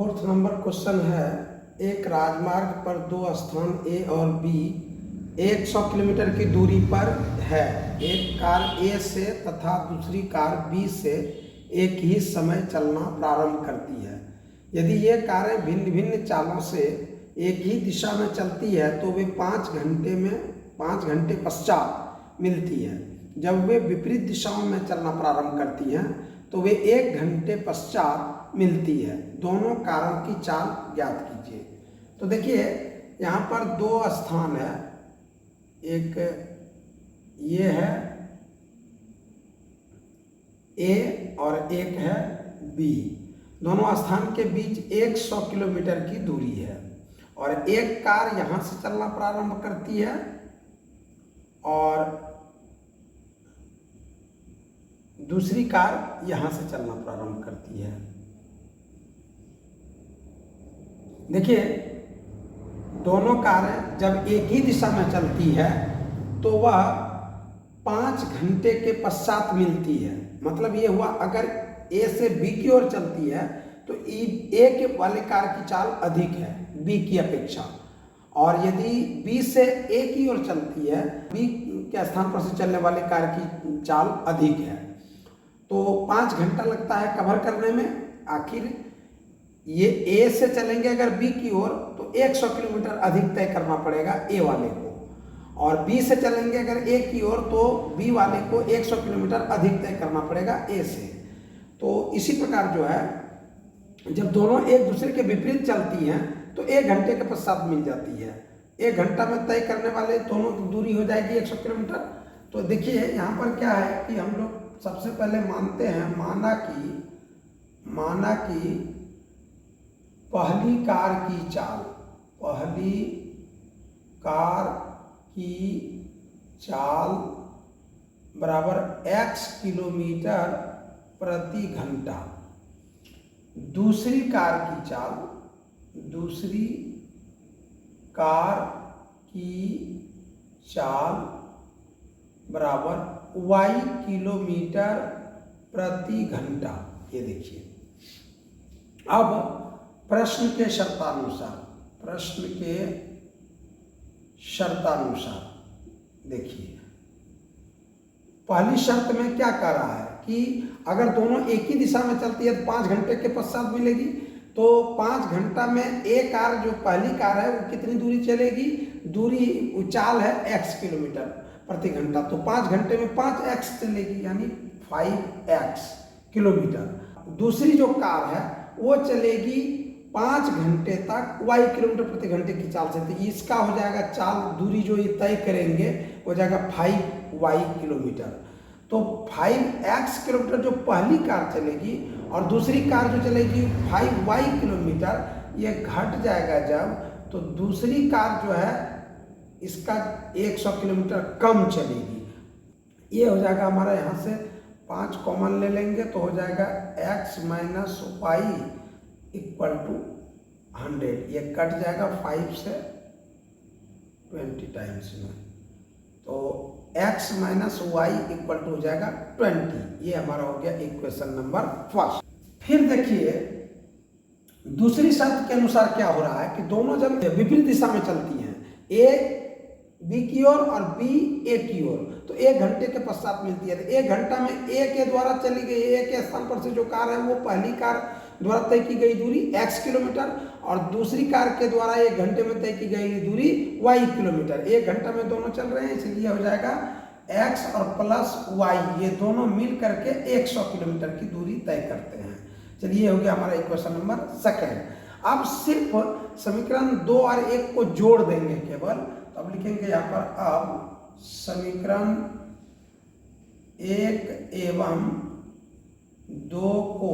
Fourth number question है, एक राजमार्ग पर दो स्थान ए और बी 100 किलोमीटर की दूरी पर है। एक कार ए से तथा दूसरी कार बी से एक ही समय चलना प्रारंभ करती है। यदि ये कारें भिन्न भिन्न चालों से एक ही दिशा में चलती है तो वे 5 घंटे पश्चात मिलती है। जब वे विपरीत दिशाओं में चलना प्रारंभ करती हैं तो वे 1 घंटे पश्चात मिलती है। दोनों कारों की चाल ज्ञात कीजिए। तो देखिए यहाँ पर दो स्थान है, एक ये है ए और एक है बी। दोनों स्थान के बीच 100 किलोमीटर की दूरी है और एक कार यहाँ से चलना प्रारंभ करती है और दूसरी कार यहाँ से चलना प्रारंभ करती है। देखिए दोनों कारें जब एक ही दिशा में चलती है तो वह 5 घंटे के पश्चात मिलती है। मतलब ये हुआ, अगर ए से बी की ओर चलती है तो ए के वाले कार की चाल अधिक है बी की अपेक्षा, और यदि बी से ए की ओर चलती है, बी के स्थान पर से चलने वाले कार की चाल अधिक है, तो 5 घंटा लगता है कवर करने में। आखिर ये ए से चलेंगे अगर बी की ओर तो 100 किलोमीटर अधिक तय करना पड़ेगा ए वाले को, और बी से चलेंगे अगर ए की ओर तो बी वाले को 100 किलोमीटर अधिक तय करना पड़ेगा ए से। तो इसी प्रकार जो है, जब दोनों एक दूसरे के विपरीत चलती हैं तो 1 घंटे के पश्चात मिल जाती है। 1 घंटा में तय करने वाले दोनों की दूरी हो जाएगी 100 किलोमीटर। तो देखिए यहाँ पर क्या है कि हम लोग सबसे पहले मानते हैं, माना कि पहली कार की चाल बराबर x किलोमीटर प्रति घंटा, दूसरी कार की चाल बराबर y किलोमीटर प्रति घंटा। ये देखिए, अब प्रश्न के शर्तानुसार देखिए, पहली शर्त में क्या कह रहा है कि अगर दोनों एक ही दिशा में चलती है तो 5 घंटे के पश्चात मिलेगी। तो 5 घंटा में एक कार, जो पहली कार है, वो कितनी दूरी चलेगी? दूरी चाल है x किलोमीटर प्रति घंटा, तो 5 घंटे में 5x चलेगी, यानी 5x किलोमीटर। दूसरी जो कार है वो चलेगी 5 घंटे तक y किलोमीटर प्रति घंटे की चाल से। तो इसका हो जाएगा चाल दूरी जो ये तय करेंगे हो जाएगा 5y किलोमीटर। तो 5x किलोमीटर जो पहली कार चलेगी और दूसरी कार जो चलेगी 5y किलोमीटर, ये घट जाएगा जब, तो दूसरी कार जो है इसका 100 किलोमीटर कम चलेगी। ये हो जाएगा हमारा, यहाँ से 5 कॉमन ले लेंगे तो हो जाएगा x minus y equal to 100। ये कट जाएगा 5 से 20 टाइम्स में, तो x minus y equal to हो जाएगा 20। ये हमारा हो गया इक्वेशन नंबर फर्स्ट। फिर देखिए दूसरी शर्त के अनुसार क्या हो रहा है कि दोनों जब विपरीत दिशा में चलती हैं, ए बी की ओर और बी ए की ओर, तो 1 घंटे के पश्चात मिलती है। तो 1 घंटा में ए के द्वारा चली गई, ए के स्थान पर से जो कार है वो पहली कार द्वारा तय की गई दूरी x किलोमीटर, और दूसरी कार के द्वारा 1 घंटे में तय की गई दूरी y किलोमीटर। 1 घंटा में दोनों चल रहे हैं, इसलिए हो जाएगा x और प्लस y, ये दोनों मिल करके 100 किलोमीटर की दूरी तय करते हैं। चलिए, हो गया हमारा इक्वेशन नंबर सेकेंड। अब सिर्फ समीकरण 2 और 1 को जोड़ देंगे केवल। तो अब लिखेंगे यहाँ पर, अब समीकरण 1 एवं 2 को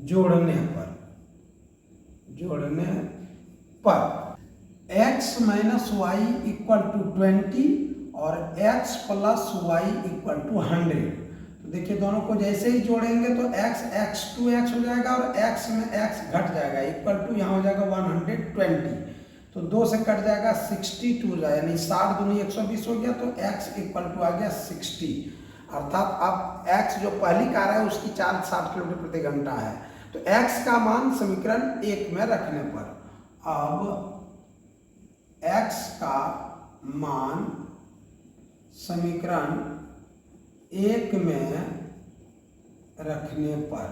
जोड़ने पर x minus y equal to 20 और x plus y equal to 100। तो देखिए दोनों को जैसे ही जोड़ेंगे तो x 2x हो जाएगा और x में x घट जाएगा, इक्वल टू यहाँ हो जाएगा 120। तो 2 से कट जाएगा 62, यानी 60 दूनी 120 हो गया, तो x इक्वल टू आ गया 60। अर्थात अब x जो पहली कार है उसकी चाल 60 किलोमीटर प्रति घंटा है, तो x का मान समीकरण 1 में रखने पर, अब x का मान समीकरण 1 में रखने पर,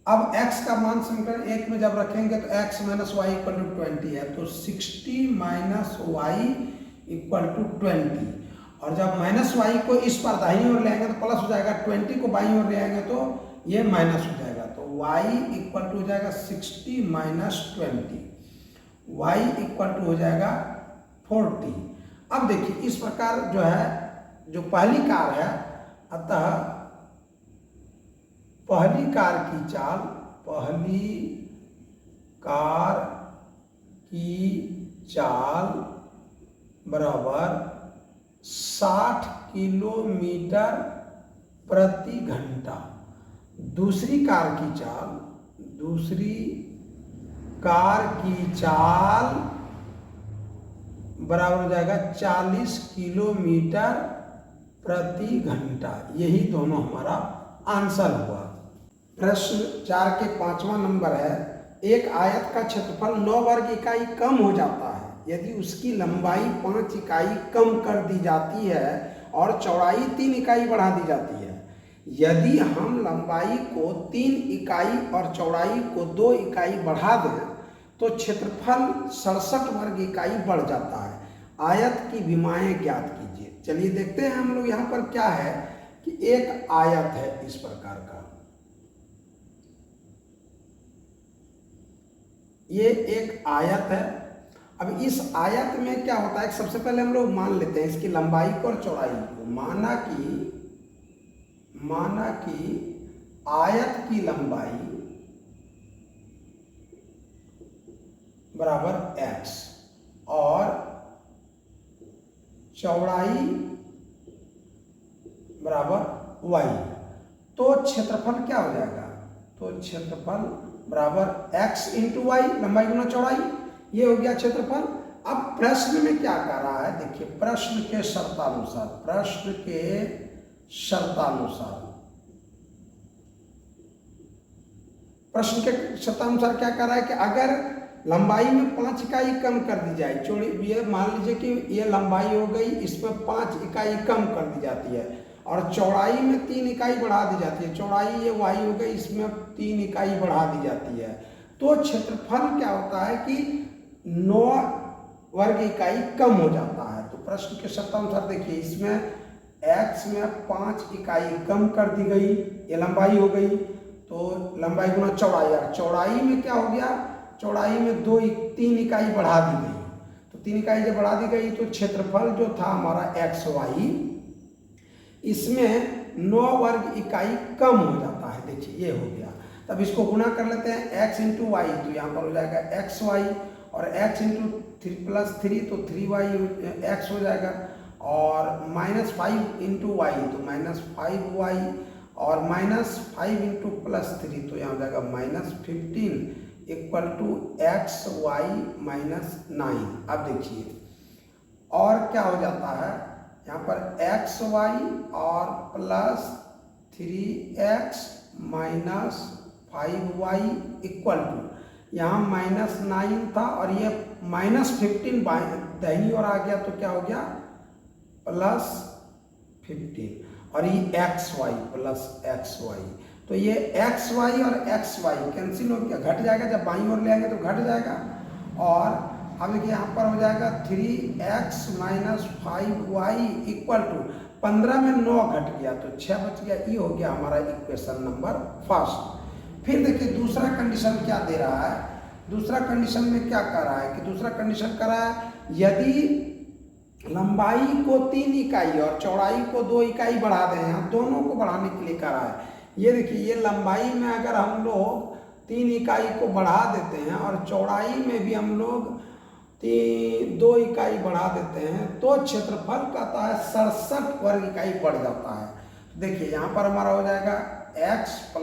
अब x का मान समीकरण 1 में जब रखेंगे तो x minus y equal to 20 है, तो 60 माइनस वाई इक्वल टू 20, और जब माइनस वाई को इस पर दाहिनी ओर ले आएंगे तो प्लस हो जाएगा, 20 को बाईं ओर ले आएंगे तो ये माइनस हो जाएगा, तो y इक्वल टू हो जाएगा 60 माइनस 20, y इक्वल टू हो जाएगा 40। अब देखिए इस प्रकार जो है, जो पहली कार है, अतः पहली कार की चाल, पहली कार की चाल बराबर 60 किलोमीटर प्रति घंटा। दूसरी कार की चाल, दूसरी कार की चाल बराबर हो जाएगा 40 किलोमीटर प्रति घंटा। यही दोनों हमारा आंसर हुआ। प्रश्न 4 के 5वां नंबर है, एक आयत का क्षेत्रफल 9 वर्ग इकाई कम हो जाता है यदि उसकी लंबाई 5 इकाई कम कर दी जाती है और चौड़ाई 3 इकाई बढ़ा दी जाती है। यदि हम लंबाई को 3 इकाई और चौड़ाई को 2 इकाई बढ़ा दें तो क्षेत्रफल 67 वर्ग इकाई बढ़ जाता है। आयत की विमाएं ज्ञात कीजिए। चलिए देखते हैं हम लोग यहाँ पर क्या है कि एक आयत है इस प्रकार का, ये एक आयत है। अब इस आयत में क्या होता है, सबसे पहले हम लोग मान लेते हैं इसकी लंबाई को और चौड़ाई को। माना कि आयत की लंबाई बराबर x और चौड़ाई बराबर y, तो क्षेत्रफल क्या हो जाएगा, तो क्षेत्रफल बराबर x इंटू वाई, लंबाई गुना चौड़ाई, ये हो गया क्षेत्रफल। अब प्रश्न में क्या कह रहा है, देखिए प्रश्न के शर्तानुसार, प्रश्न के शर्तानुसार क्या कह रहा है कि अगर लंबाई में 5 इकाई कम कर दी जाए, चौड़ी, ये मान लीजिए कि ये लंबाई हो गई, इसमें 5 इकाई कम कर दी जाती है और चौड़ाई में 3 इकाई बढ़ा दी जाती है, चौड़ाई ये वाई हो गई, इसमें 3 इकाई बढ़ा दी जाती है, तो क्षेत्रफल क्या होता है कि 9 वर्ग इकाई कम हो जाता है। तो प्रश्न के शर्तानुसार देखिए इसमें x में 5 इकाई कम कर दी गई, ये लंबाई हो गई, तो लंबाई गुना चौड़ाई, और चौड़ाई में क्या हो गया, चौड़ाई में 3 इकाई बढ़ा दी गई, तो 3 इकाई जब बढ़ा दी गई तो क्षेत्रफल जो था हमारा एक्स वाई, इसमें 9 वर्ग इकाई कम हो जाता है। देखिए ये हो गया। तब इसको गुना कर लेते हैं x इंटू वाई, तो यहाँ पर हो जाएगा एक्स वाई, और x इंटू 3+3 तो 3y x हो जाएगा, और -5 इंटू वाई तो -5y, और -5 इंटू +3 तो यहाँ हो जाएगा -15 इक्वल टू (xy-9). अब देखिए और क्या हो जाता है, यहाँ पर xy और +3x -5y इक्वल टू, यहाँ -9 था और ये -15 दाहिनी ओर आ गया, तो क्या हो गया +15, और ये xy प्लस xy, तो ये xy और xy कैंसिल हो गया, घट जाएगा, जब बाईं ओर ले आएंगे तो घट जाएगा, और अब देखिए यहाँ पर हो जाएगा 3x - 5y इक्वल टू 15 में 9 घट गया तो 6 बच गया। ये हो गया हमारा इक्वेशन नंबर फर्स्ट। फिर देखिए दूसरा कंडीशन क्या दे रहा है, दूसरा कंडीशन में क्या कर रहा है कि दूसरा कंडीशन कर रहा है यदि लंबाई को 3 इकाई और चौड़ाई को 2 इकाई बढ़ा दें, यहाँ दोनों को बढ़ाने के लिए कर रहा है। ये देखिए ये लंबाई में अगर हम लोग 3 इकाई को बढ़ा देते हैं और चौड़ाई में भी हम लोग 2 इकाई बढ़ा देते हैं तो क्षेत्रफल कहता है 67 वर्ग इकाई बढ़ जाता है। देखिए यहाँ पर हमारा हो जाएगा x +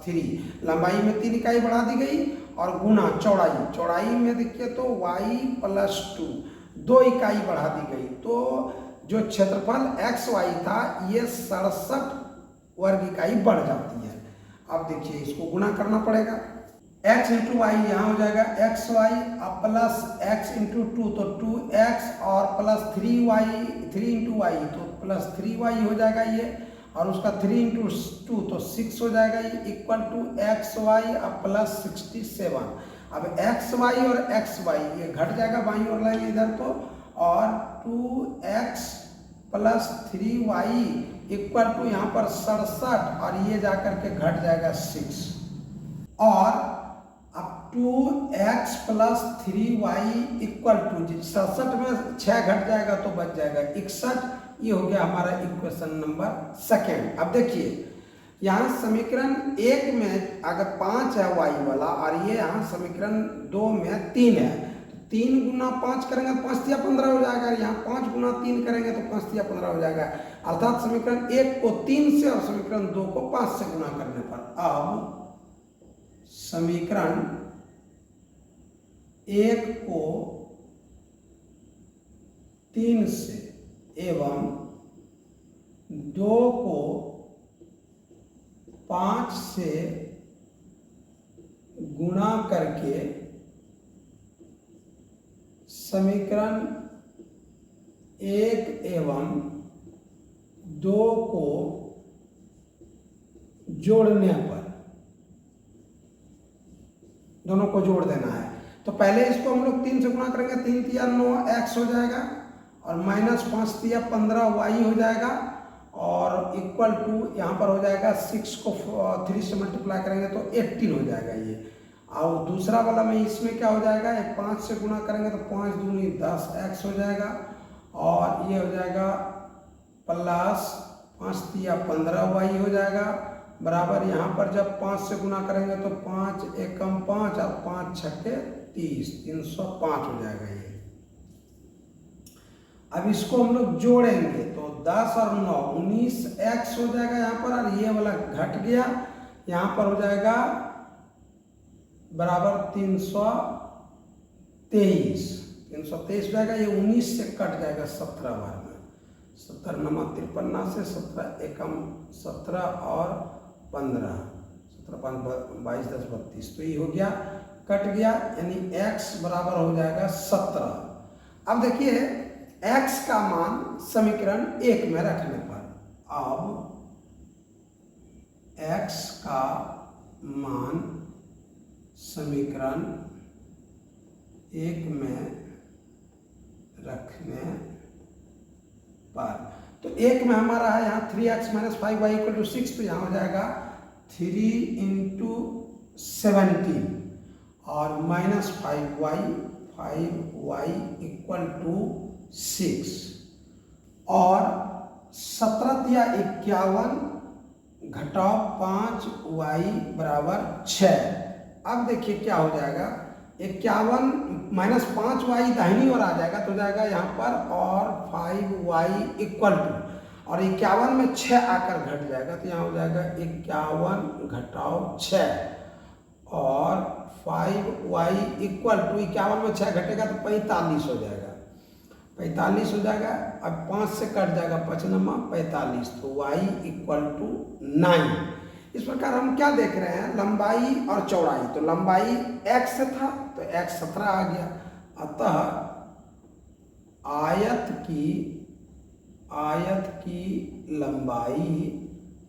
3, लंबाई में 3 इकाई बढ़ा दी गई और गुना चौड़ाई, चौड़ाई में देखिए तो y + 2 इकाई बढ़ा दी गई, तो जो क्षेत्रफल xy था ये 67 वर्ग इकाई बढ़ जाती है। अब देखिए इसको गुना करना पड़ेगा, x इंटू वाई यहाँ हो जाएगा एक्स वाई अब प्लस x इंटू टू, तो 2x और प्लस 3y, 3 इंटू वाई तो प्लस 3y हो जाएगा ये, और उसका 3 इंटू टू तो 6 हो जाएगा ये, इक्वल टू एक्स वाई अब प्लस 67। अब एक्स वाई और एक्स वाई ये घट जाएगा बाईं ओर लाएंगे इधर तो, और 2x plus 3y equal to यहाँ पर 67 और ये जाकर के घट जाएगा 6, और अब 2x plus 3y equal to 67 में 6 घट जाएगा तो बच जाएगा 61। ये हो गया हमारा इक्वेशन नंबर सेकेंड। अब देखिए यहाँ समीकरण 1 में अगर 5 है y वाला, और ये यहाँ समीकरण 2 में 3 है, तो 3 गुना 5 करेंगे तो 5 या 15 हो जाएगा, यहाँ 5 गुना 3 करेंगे तो 5 या 15 हो जाएगा। अर्थात समीकरण 1 को 3 से और समीकरण 2 को 5 से गुना करने पर अब समीकरण 1 को 3 से एवं 2 को 5 से गुणा करके समीकरण 1 एवं 2 को जोड़ने पर, दोनों को जोड़ देना है। तो पहले इसको हम लोग 3 से गुणा करेंगे, 3 तिया 9 x हो जाएगा, और माइनस 5 तिया 15 y हो जाएगा, और इक्वल टू यहाँ पर हो जाएगा 6 को 3 से मल्टीप्लाई करेंगे तो 18 हो जाएगा ये। और दूसरा वाला में इसमें क्या हो जाएगा, 5 से गुणा करेंगे तो 5 दूनी 10 x हो जाएगा, और ये हो जाएगा प्लस 5 तिया 15 y हो जाएगा, बराबर यहाँ पर जब 5 से गुना करेंगे तो 5 एकम 5 और 5 छक्के 30, 305 हो जाएगा ये। अब इसको हम लोग जोड़ेंगे तो 10 और 9 19x हो जाएगा यहाँ पर, और ये वाला घट गया, यहाँ पर हो जाएगा बराबर 323 हो जाएगा, ये 19 से कट जाएगा 17 बार में, 17 नमा 53 से 17 एकम 17 और 15, 17 5 22 10 32, तो ये हो गया कट गया, यानी x बराबर हो जाएगा 17। अब देखिए x का मान समीकरण 1 में रखने पर, अब x का मान समीकरण 1 में रखने पर, तो 1 में हमारा है यहाँ 3x minus 5y equal to 6, तो यहाँ हो जाएगा 3 इंटू 17 और माइनस 5y इक्वल टू 6, और 17 या 51 घटाओ 5y बराबर 6। अब देखिए क्या हो जाएगा, 51 माइनस 5y दाहिनी ओर आ जाएगा तो जाएगा यहाँ पर, और 5y इक्वल टू, और 51 में 6 आकर घट जाएगा तो यहाँ हो जाएगा 51 घटाओ 6, और 5y इक्वल टू 51 में 6 घटेगा तो 45 हो जाएगा, 45 हो जाएगा। अब 5 से कट जाएगा 5 नमा 45, तो y इक्वल टू 9। इस प्रकार हम क्या देख रहे हैं, लंबाई और चौड़ाई, तो लंबाई x था तो x 17 आ गया, अतः आयत की लंबाई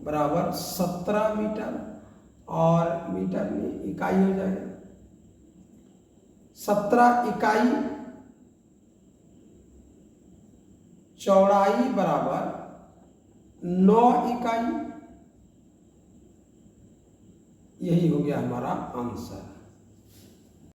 बराबर 17 मीटर, और मीटर में इकाई हो जाएगा 17 इकाई, चौड़ाई बराबर 9 इकाई। यही हो गया हमारा आंसर।